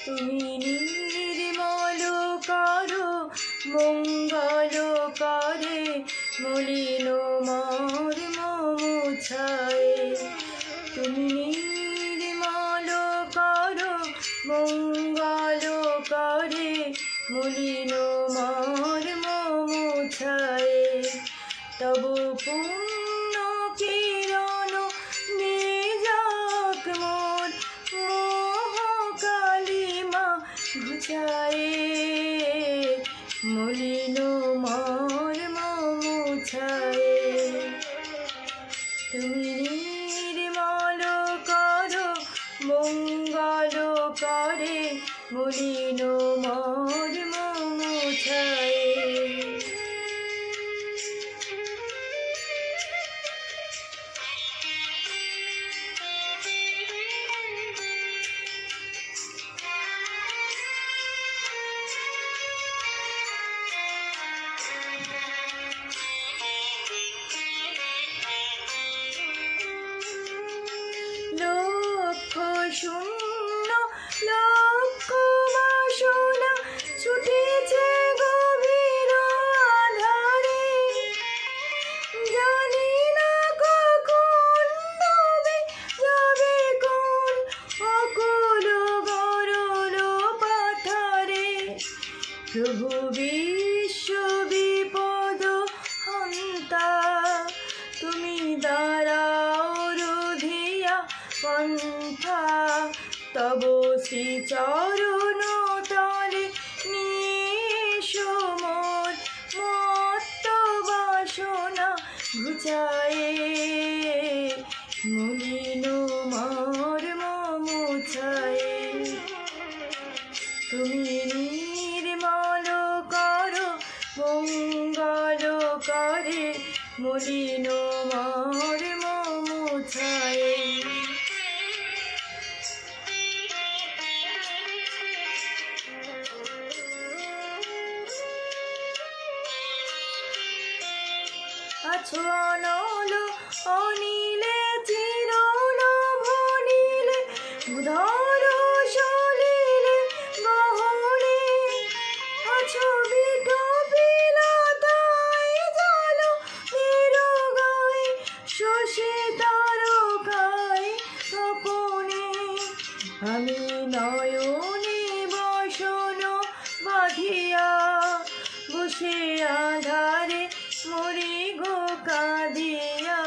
তুমি নির্মল করো মঙ্গল করে মলিন মর্ম মুছায়। তুমি নির্মল করো মঙ্গল করে মলিন মর্ম মুছায়। তব পুণ্য কিরণ নিজাক মোর মোহ কালিমা ঘুচায়। মলিন মর্ম মুছায়। তুমি নির্মল করো মঙ্গল করে মলিন মর্ম মুছায়। লক্ষ শূন্য লক্ষ বাসনা ছুটেছে গভীর আধারে। জানি না কখন ডুবে যাবে কোন অকুল গরল পাথারে। প্রভু বিশ্ব বিপদ হন্তা তুমি দাঁড়াও রুধিয়া পন্থা। তব শ্রীচরণ তলে নিশ মোর মত্ত বাসনা ঘুচায়। মলিন মর্ম মুছায়। তুমি নির্মল করো মঙ্গল করে মলিন মর্ম মুছায়। আছো অনল অনিলে চিরনভনীলে উদার সলিলে গহনে। আছো বিঠ বিলাতায় জল নিরুগায় শশী তারকায় তপনে। আমি নয়নে বসন বাঁধিয়া বসে আধারে মরি গো কাঁদিয়া।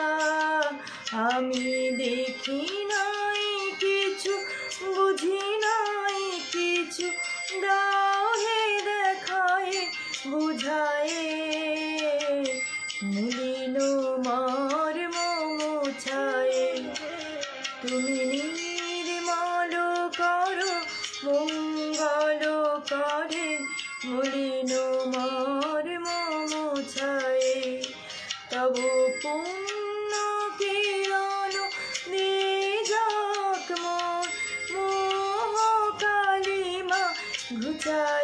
আমি দেখি নাই কিছু বুঝি নাই কিছু দাও হে দেখায় বুঝায়। মলিন মর্ম মুছায়। তুমি নির্মল করো মঙ্গল করে মলিন মর্ম মুছায়। তব পুণ্য কিরণ নিজাক মোর মোহ কালিমা ঘুচায়।